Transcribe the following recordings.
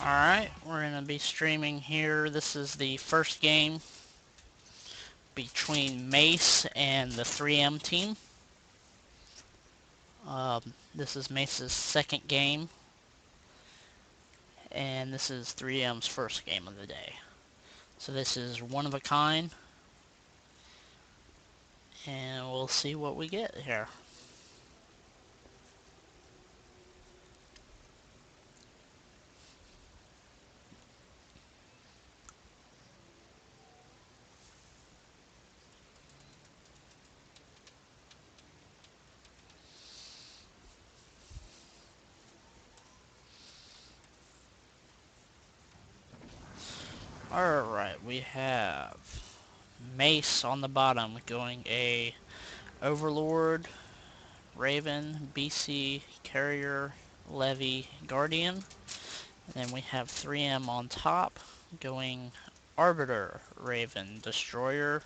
Alright, we're going to be streaming here. This is the first game between Mace and the 3M team. This is Mace's second game, and this is 3M's first game of the day. So this is one of a kind, and we'll see what we get here. Alright, we have Mace on the bottom going a Overlord, Raven, BC, Carrier, Levy, Guardian. And then we have 3M on top going Arbiter, Raven, Destroyer,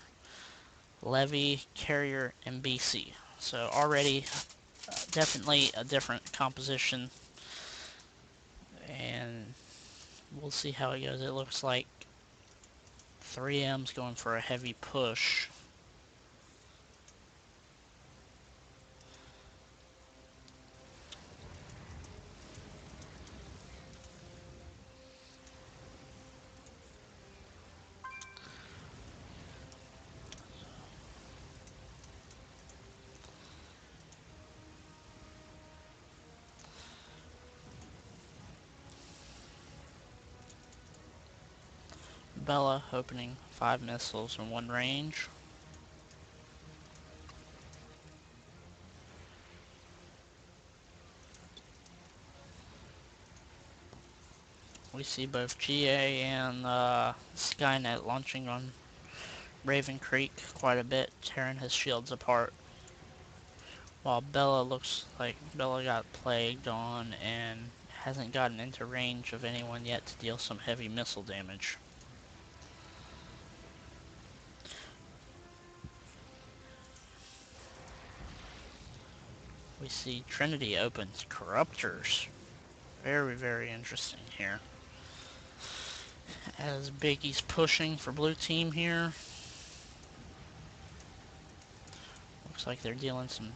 Levy, Carrier, and BC. So already definitely a different composition, and we'll see how it goes. It looks like 3M's going for a heavy push. Bella opening 5 missiles in 1 range. We see both GA and Skynet launching on Raven Creek quite a bit, tearing his shields apart. While Bella looks like Bella got plagued on and hasn't gotten into range of anyone yet to deal some heavy missile damage. We see Trinity opens Corruptors. Very, very interesting here. As Biggie's pushing for blue team here. Looks like they're dealing some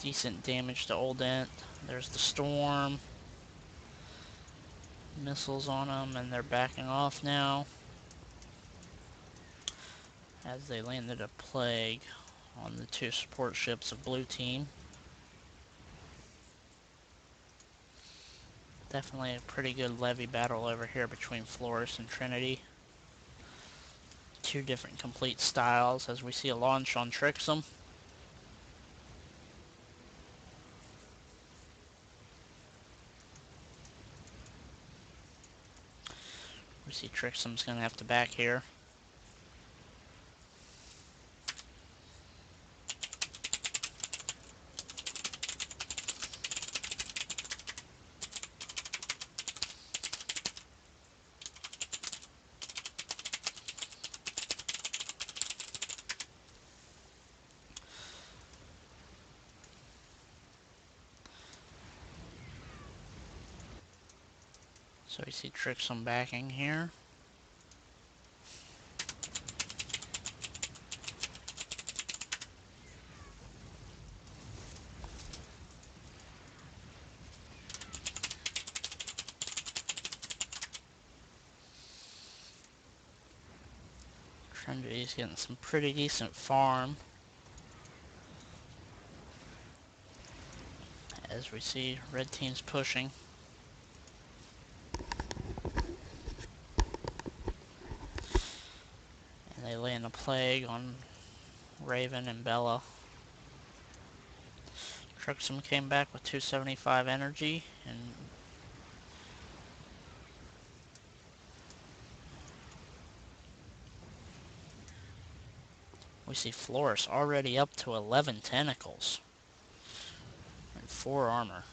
decent damage to Old Ent. There's the Storm. Missiles on them, and they're backing off now. As they landed a plague on the 2 support ships of blue team. Definitely a pretty good levy battle over here between Flores and Trinity. 2 different complete styles, as we see a launch on Trixum. We see Trixum's going to have to back here. So we see Trixum backing here. Trinity's getting some pretty decent farm. As we see red team's pushing. And they land a plague on Raven and Bella. Trixum came back with 275 energy, and we see Flores already up to 11 tentacles and 4 armor.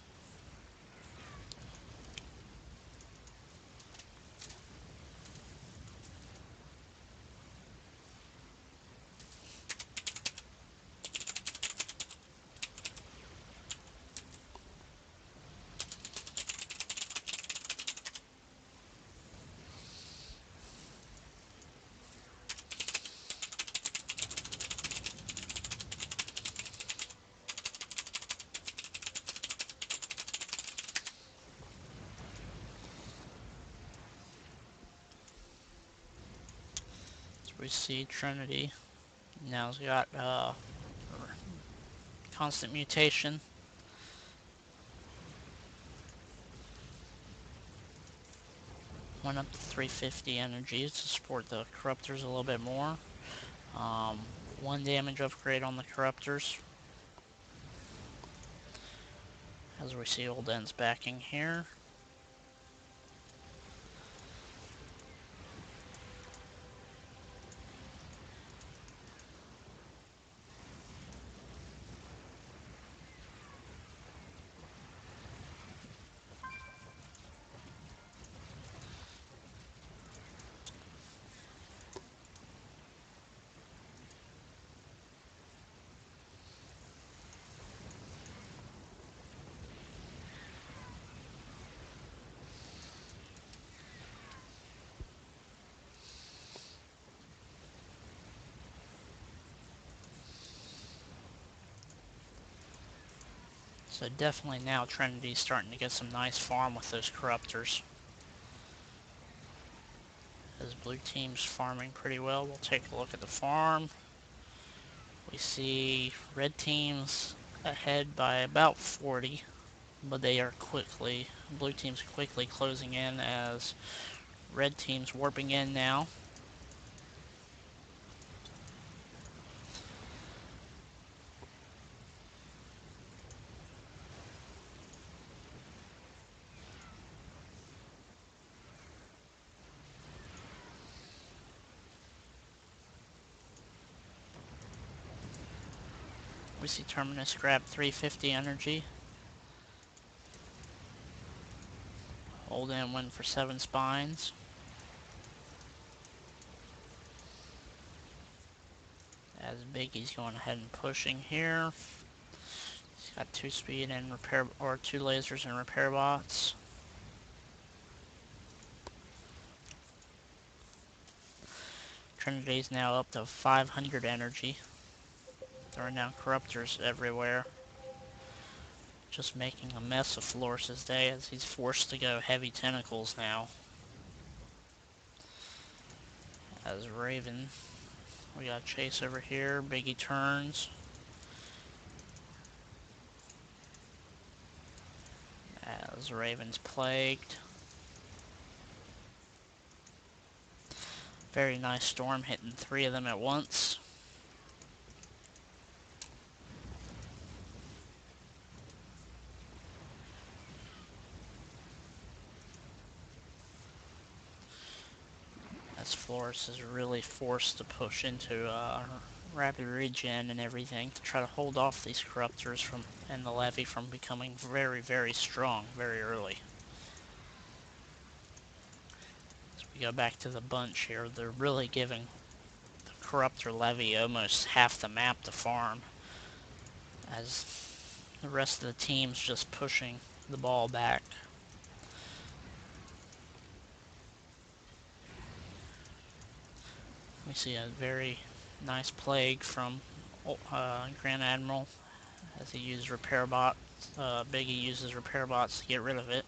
we see Trinity now has got constant mutation. Went up to 350 energy to support the corruptors a little bit more. 1 damage upgrade on the corruptors. As we see Old End's backing here. So definitely now Trinity's starting to get some nice farm with those corruptors. As blue team's farming pretty well, we'll take a look at the farm. We see red team's ahead by about 40, but they are blue team's quickly closing in as red team's warping in now. We see Terminus grab 350 energy. Hold in win for 7 spines. As Biggie's going ahead and pushing here. He's got 2 speed and 2 lasers and repair bots. Trinity's now up to 500 energy. Throwing down corruptors everywhere. Just making a mess of Floris' day as he's forced to go heavy tentacles now. As Raven, we got Chase over here. Biggie turns. As Raven's plagued. Very nice storm hitting 3 of them at once. As Floris is really forced to push into rapid regen and everything to try to hold off these corruptors and the levy from becoming very, very strong very early. As we go back to the bunch here, they're really giving the corruptor levy almost half the map to farm, as the rest of the team's just pushing the ball back. We see a very nice plague from Grand Admiral as he used repair bots. Biggie uses repair bots to get rid of it.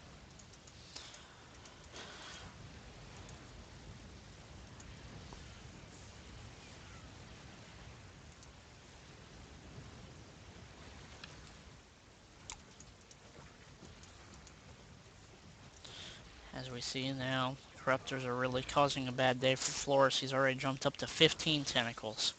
As we see now, corruptors are really causing a bad day for Floris. He's already jumped up to 15 tentacles.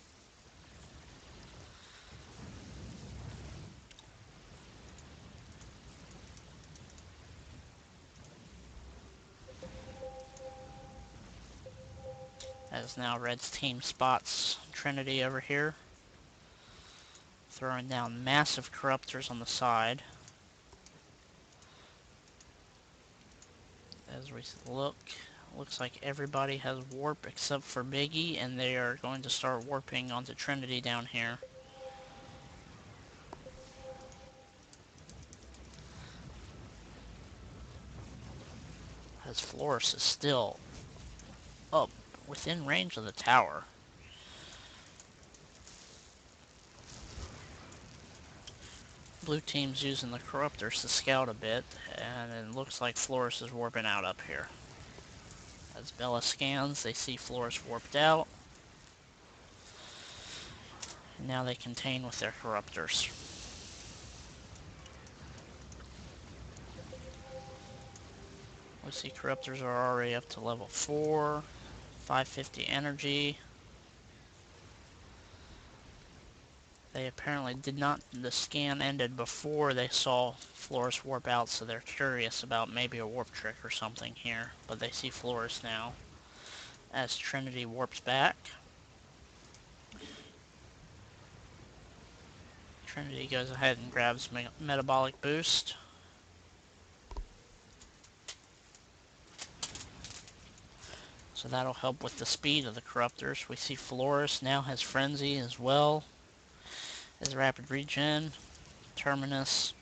As now Red's team spots Trinity over here, throwing down massive corruptors on the side. As we look, looks like everybody has warp except for Biggie, and they are going to start warping onto Trinity down here. As Floris is still up within range of the tower. Blue team's using the corruptors to scout a bit, and it looks like Floris is warping out up here. As Bella scans, they see Floris warped out. And now they contain with their corruptors. We see corruptors are already up to level 4, 550 energy. They apparently did not, the scan ended before they saw Florus warp out, so they're curious about maybe a warp trick or something here. But they see Florus now as Trinity warps back. Trinity goes ahead and grabs metabolic boost. So that'll help with the speed of the corruptors. We see Florus now has Frenzy as well as rapid regen. Terminus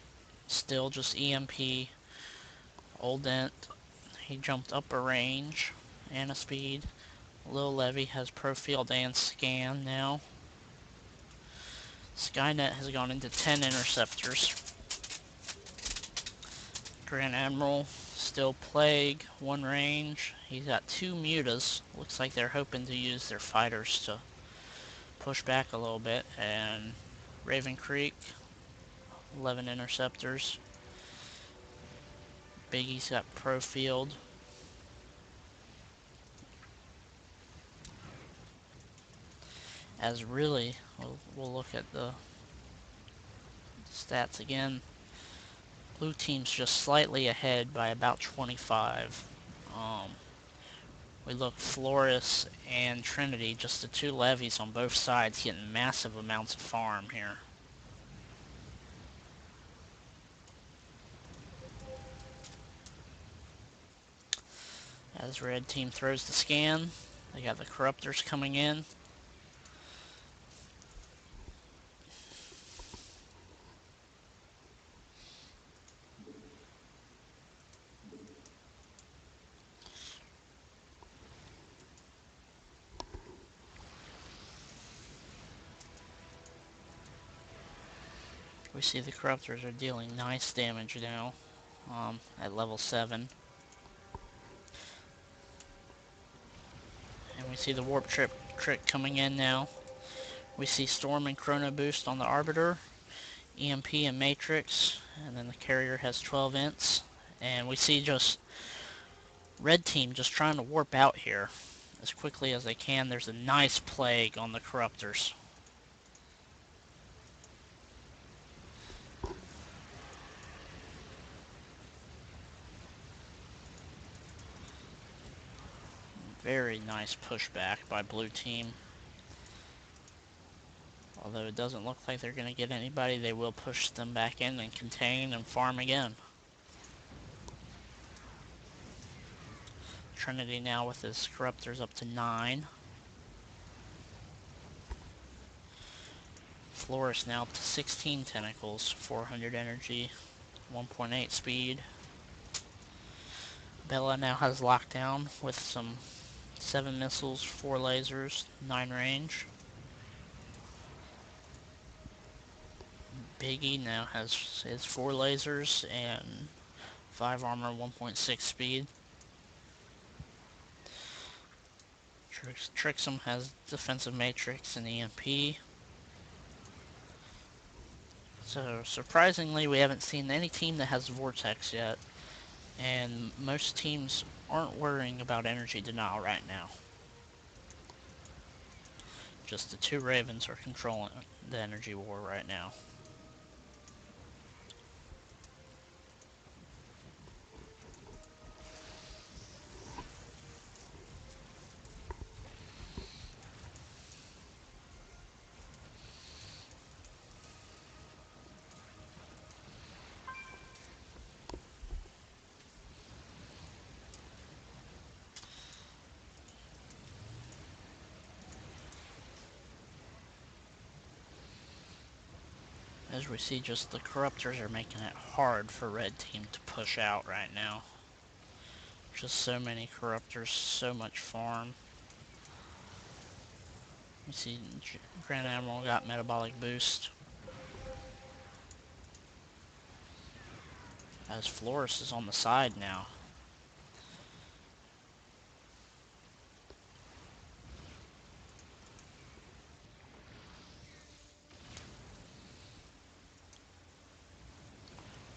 still just EMP. Oldent, he jumped up a range and a speed. Lil Levy has Profield and Scan now. Skynet has gone into 10 interceptors. Grand Admiral, still Plague, 1 range. He's got 2 mutas. Looks like they're hoping to use their fighters to push back a little bit. And Raven Creek, 11 interceptors. Biggie's got Profield. As really, we'll look at the stats again. Blue team's just slightly ahead by about 25. We look Florus and Trinity, just the 2 levies on both sides, getting massive amounts of farm here. As red team throws the scan, they got the corruptors coming in. We see the corruptors are dealing nice damage now at level 7. And we see the warp trick coming in now. We see Storm and Chrono Boost on the Arbiter, EMP and Matrix, and then the carrier has 12 ints. And we see just red team just trying to warp out here as quickly as they can. There's a nice plague on the corruptors. Very nice pushback by blue team. Although it doesn't look like they're going to get anybody, they will push them back in and contain and farm again. Trinity now with his corruptors up to 9. Florus now up to 16 tentacles, 400 energy, 1.8 speed. Bella now has lockdown with some 7 missiles, 4 lasers, 9 range. Biggie now has his 4 lasers and 5 armor, 1.6 speed. Trixum has defensive matrix and EMP. So surprisingly, we haven't seen any team that has Vortex yet. And most teams aren't worrying about energy denial right now. Just the 2 Ravens are controlling the energy war right now. As we see, just the corruptors are making it hard for red team to push out right now. Just so many corruptors, so much farm. You see Grand Admiral got metabolic boost. As Florus is on the side now.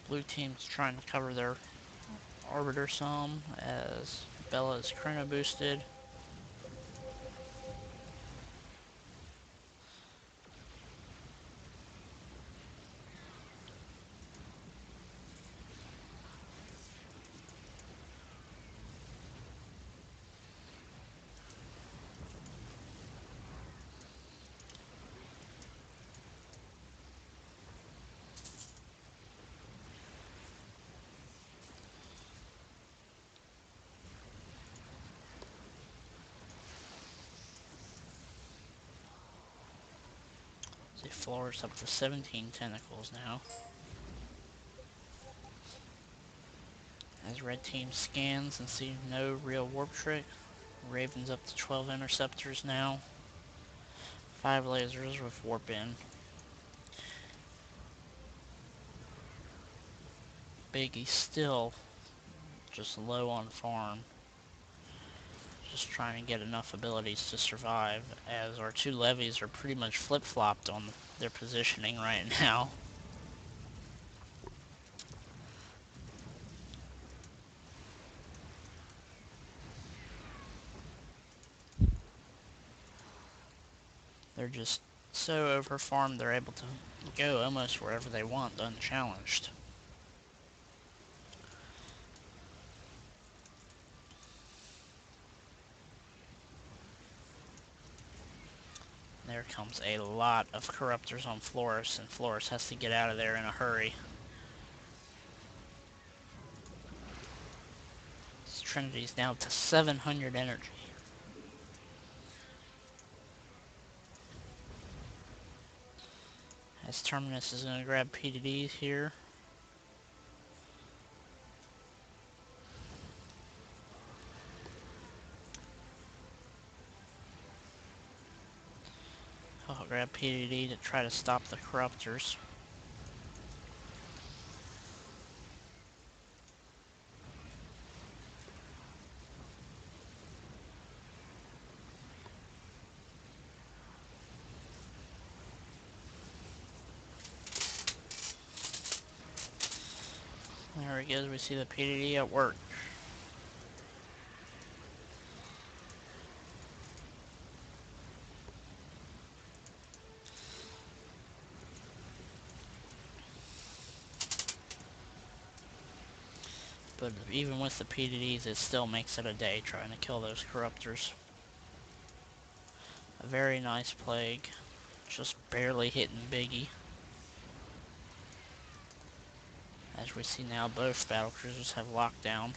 Blue team's trying to cover their orbiter some as Bella is chrono boosted. The floor is up to 17 tentacles now. As red team scans and sees no real warp trick, Raven's up to 12 interceptors now. 5 lasers with warp in. Biggie's still just low on farm. Just trying to get enough abilities to survive, as our 2 levies are pretty much flip-flopped on their positioning right now. They're just so over-farmed they're able to go almost wherever they want unchallenged. There comes a lot of corruptors on Flores, and Flores has to get out of there in a hurry. Trinity's now to 700 energy. As Terminus is going to grab PDDs here. I'll grab PDD to try to stop the corruptors. There he goes, we see the PDD at work. But even with the PDDs, it still makes it a day trying to kill those corruptors. A very nice plague. Just barely hitting Biggie. As we see now, both battlecruisers have lockdown.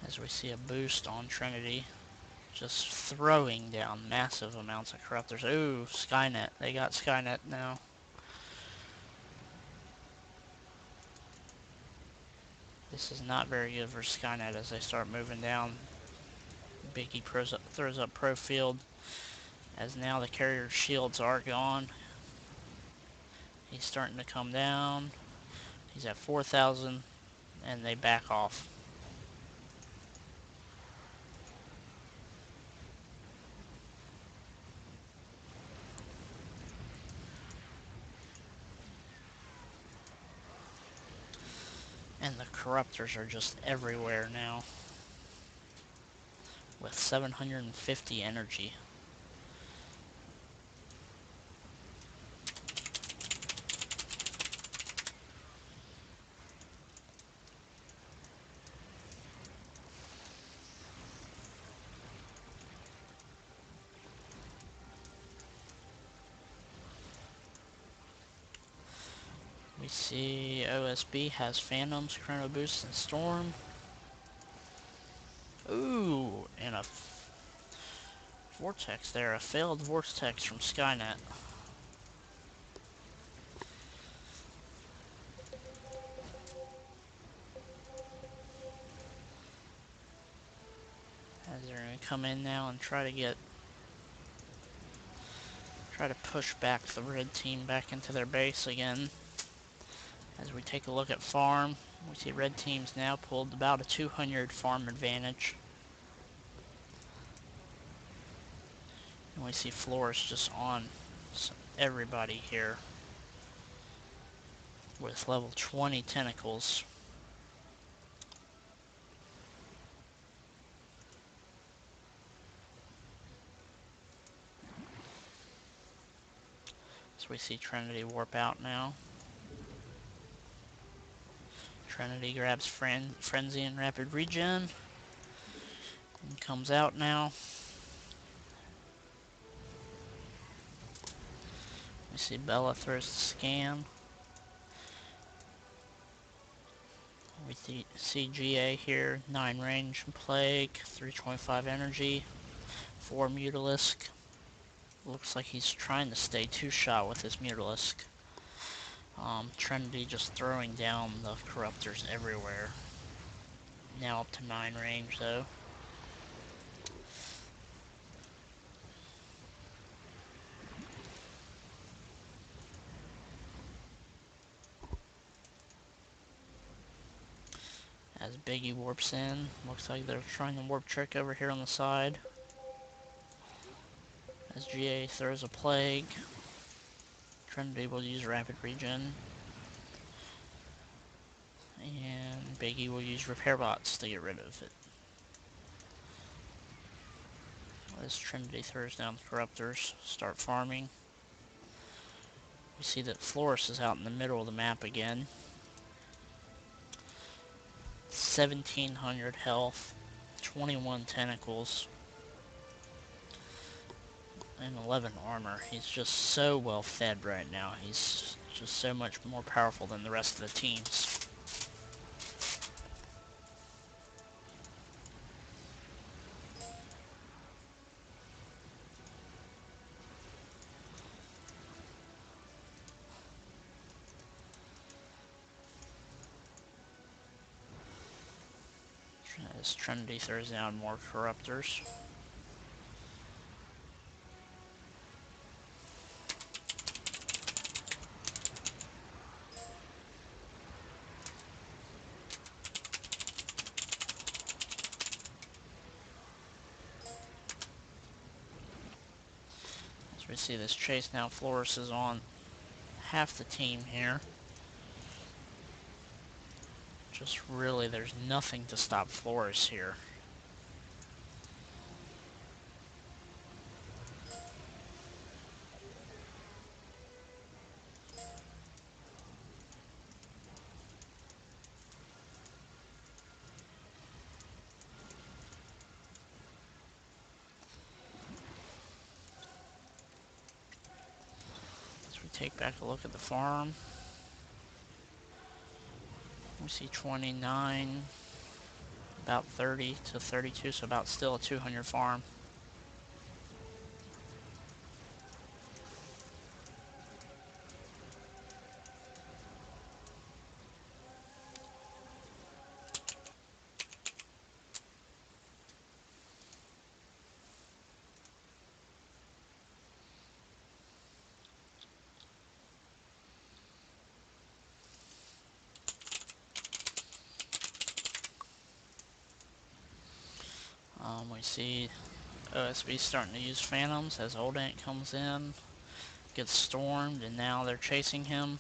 As we see a boost on Trinity. Just throwing down massive amounts of corruptors. Ooh, Skynet. They got Skynet now. This is not very good for Skynet as they start moving down. Biggie throws up Pro Field. As now the carrier shields are gone. He's starting to come down. He's at 4,000 and they back off. And the corruptors are just everywhere now. With 750 energy. We see OSB has Phantoms, Chrono Boost, and Storm. Ooh, and a Vortex there, a failed Vortex from Skynet. As they're going to come in now and try to push back the red team back into their base again. As we take a look at farm, we see red team's now pulled about a 200 farm advantage. And we see Floris just on everybody here with level 20 tentacles. So we see Trinity warp out now. Trinity grabs Frenzy and Rapid Regen and comes out now. We see Bella throws the scan. We see GA here, 9 range Plague, 325 energy, 4 Mutalisk. Looks like he's trying to stay 2-shot with his Mutalisk. Trinity just throwing down the Corruptors everywhere. Now up to 9 range though. As Biggie warps in, looks like they're trying to warp trick over here on the side. As GA throws a Plague, Trinity will use Rapid Regen. And Biggie will use Repair Bots to get rid of it. As Trinity throws down the Corruptors, start farming. We see that Floris is out in the middle of the map again. 1700 health, 21 tentacles, and 11 armor. He's just so well fed right now. He's just so much more powerful than the rest of the teams. As Trinity throws down more Corruptors. As we see this chase now, Floris is on half the team here. Just really, there's nothing to stop Floris here. As we take back a look at the farm, we see 29, about 30 to 32, so about still a 200 farm. We see OSB starting to use Phantoms as Old Ant comes in, gets stormed, and now they're chasing him.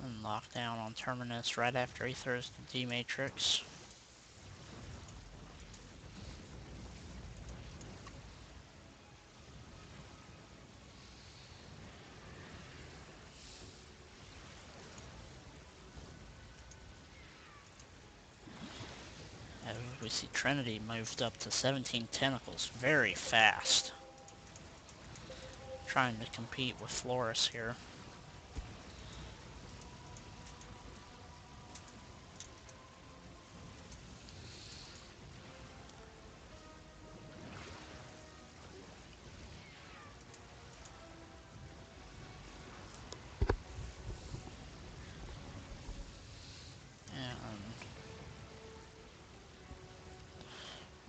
And lockdown on Terminus right after he throws the D-Matrix. And we see Trinity moved up to 17 tentacles very fast. Trying to compete with Floris here.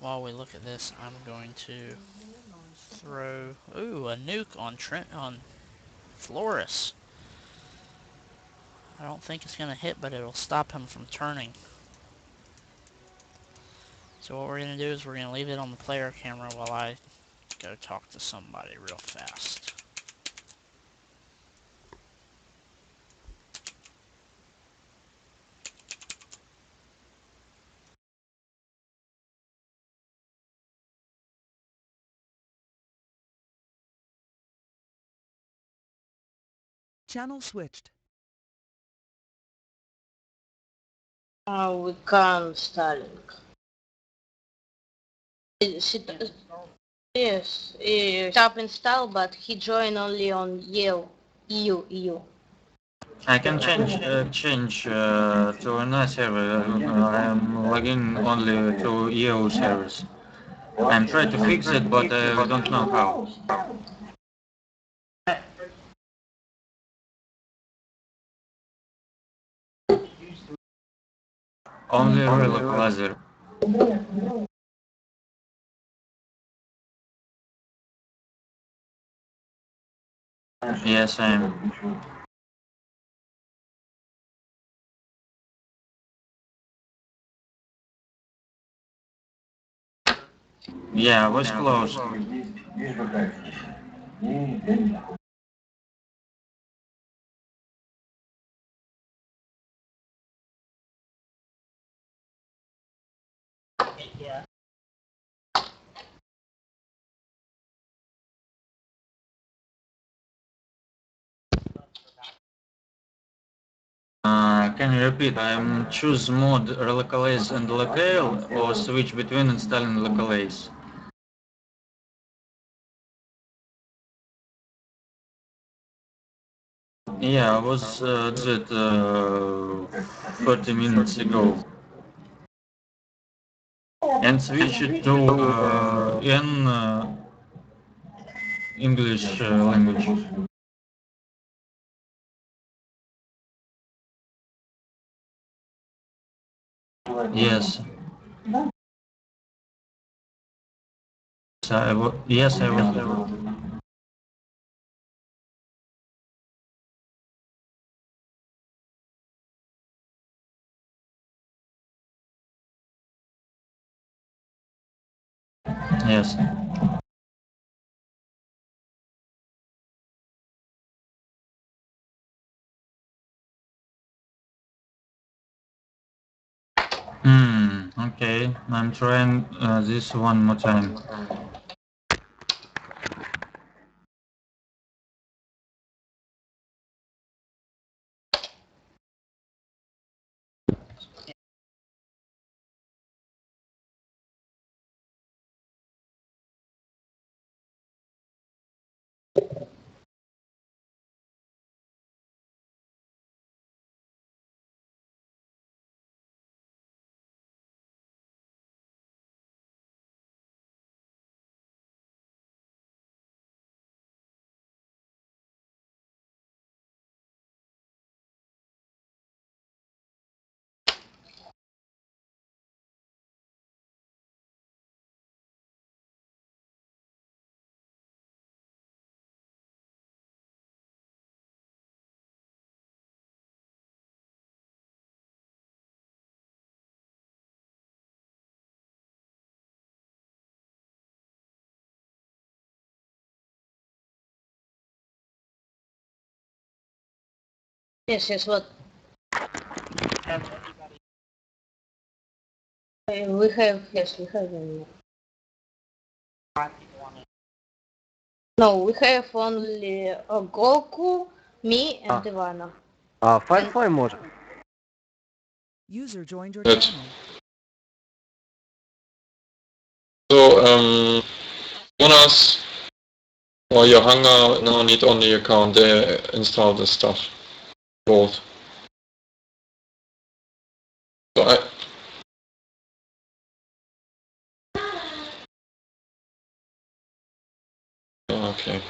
while we look at this, I'm going to throw, ooh, a nuke on Floris. I don't think it's going to hit, but it'll stop him from turning. So what we're going to do is we're going to leave it on the player camera while I go talk to somebody real fast. Channel switched. We can't Starlink. Yes, tap install, but he joined only on EU. I can change to another server. I'm logging only to EU servers. I'm trying to fix it, but I don't know how. Only localizer. Yes, I am. Yeah, I was close. Can you repeat? I'm choose mode relocalize and locale or switch between installing localize? Yeah, I was did 30 minutes ago. And switch it to in English language. Yes. Yes, I will. Yes. Okay. I'm trying this one more time. Yes, what? We have No, we have only Goku, me, and Ivana. Firefly може. User joined your Good. channel. So, Jonas or Johanna now need on the account install this stuff. Both. So okay.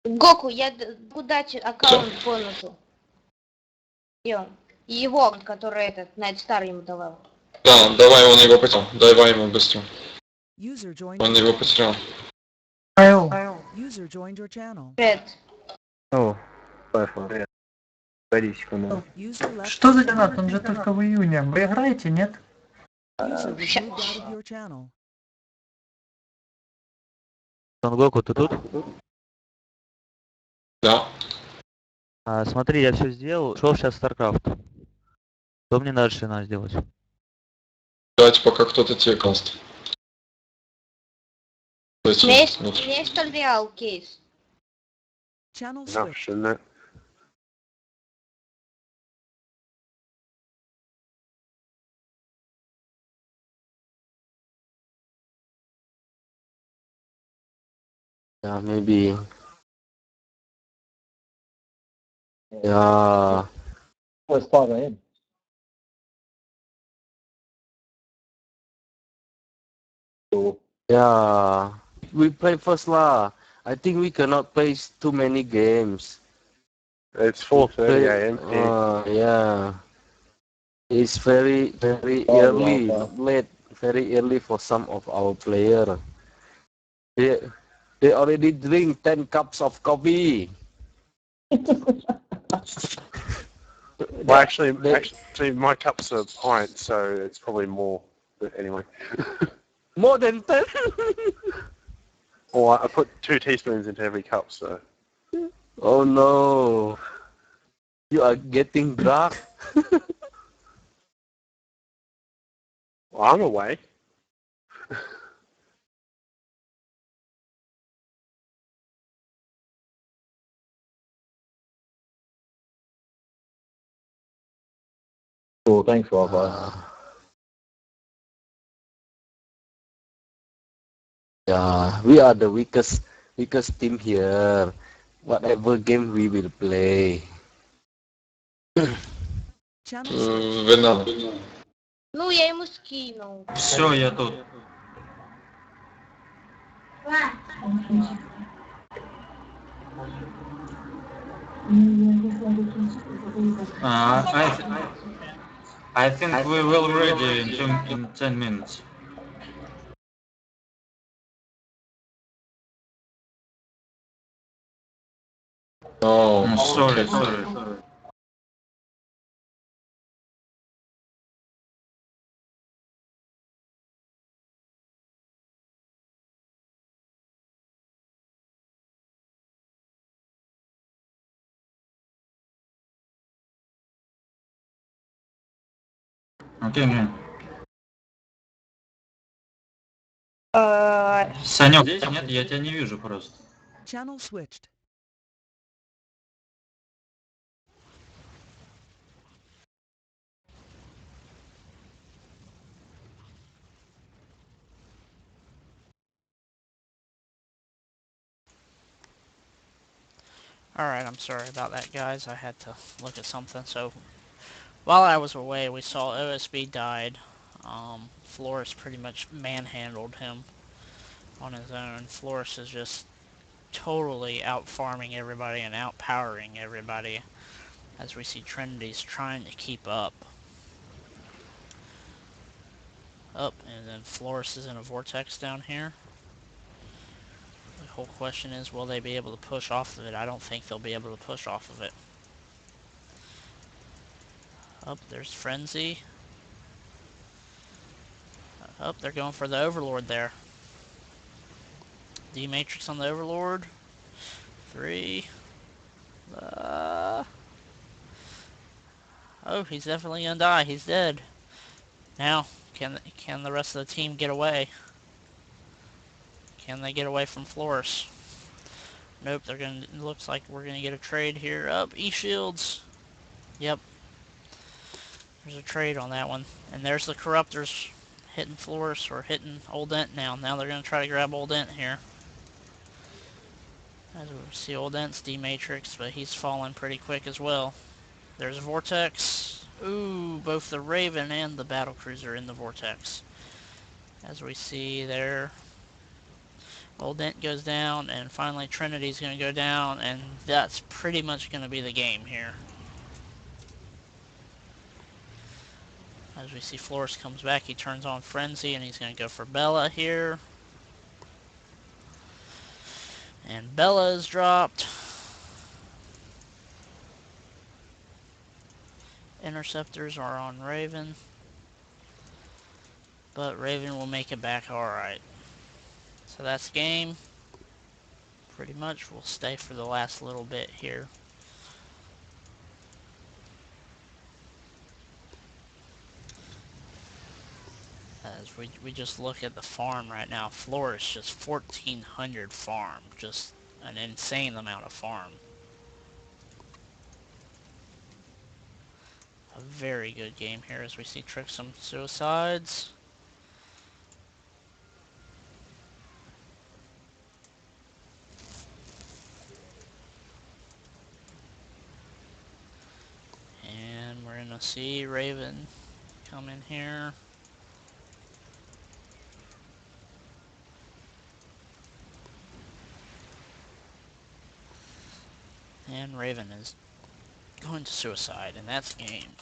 Гоку, я куда аккаунт бонусу? Его, который этот, Найт Стар ему давал. Да, давай, он его потерял. Давай ему быстро. User joined Он your его channel. потерял. User joined your channel. Привет. О, Wi-Fi. Погоди секунду. User left Что your за channel. донат? Он же только в июне. Вы играете, нет? User was moved out of your channel. Сангоку, ты тут? Да. Смотри, я все сделал. Шел сейчас StarCraft. Что мне дальше надо сделать? Дать пока кто-то тебе каст. Есть, Вот. есть реал кейс. Channel No, switched. shouldn't it? Yeah, maybe. Yeah. Where's 5 a.m.? Yeah. We play first lah. I think we cannot play too many games. It's 4:30 a.m. here. Yeah. It's very Oh, early, wow. late, very early for some of our player. They already drink 10 cups of coffee. Well, actually, my cups are pints, so it's probably more. But anyway. More than 10? Or I put 2 teaspoons into every cup, so. Oh no. You are getting drunk. Well, I'm awake. Cool, thanks, Wi-Fi. Yeah, we are the weakest team here. Whatever game we will play. Channel switched. Вина. Ну, я ему скинул. Все, я тут. I think we will ready in 10 minutes. Oh, Sorry, okay. sorry. Окей, Санек, здесь? Нет, я тебя не вижу просто. Channel switched. Alright, I'm sorry about that, guys. I had to look at something. So, while I was away, we saw OSB died. Flores pretty much manhandled him on his own. Flores is just totally out-farming everybody and out-powering everybody. As we see Trinity's trying to keep up. And then Flores is in a vortex down here. The whole question is, will they be able to push off of it? I don't think they'll be able to push off of it. There's Frenzy. They're going for the Overlord there. D-Matrix on the Overlord. 3. Oh, he's definitely gonna die. He's dead. Now, can the rest of the team get away? Can they get away from Flores? Nope, looks like we're gonna get a trade here. E-Shields. Yep. There's a trade on that one. And there's the Corruptors hitting Flores, or hitting Old Dent now. Now they're gonna try to grab Old Dent here. As we see Old Dent's D-Matrix, but he's falling pretty quick as well. There's a Vortex. Ooh, both the Raven and the Battlecruiser in the Vortex. As we see there, Old Dent goes down, and finally Trinity's going to go down, and that's pretty much going to be the game here. As we see Flores comes back, he turns on Frenzy, and he's going to go for Bella here. And Bella is dropped. Interceptors are on Raven. But Raven will make it back alright. So that's game. Pretty much. We'll stay for the last little bit here. As we just look at the farm right now, Flores just 1,400 farm. Just an insane amount of farm. A very good game here as we see Tricksome suicides. And we're gonna see Raven come in here. And Raven is going to suicide, and that's game.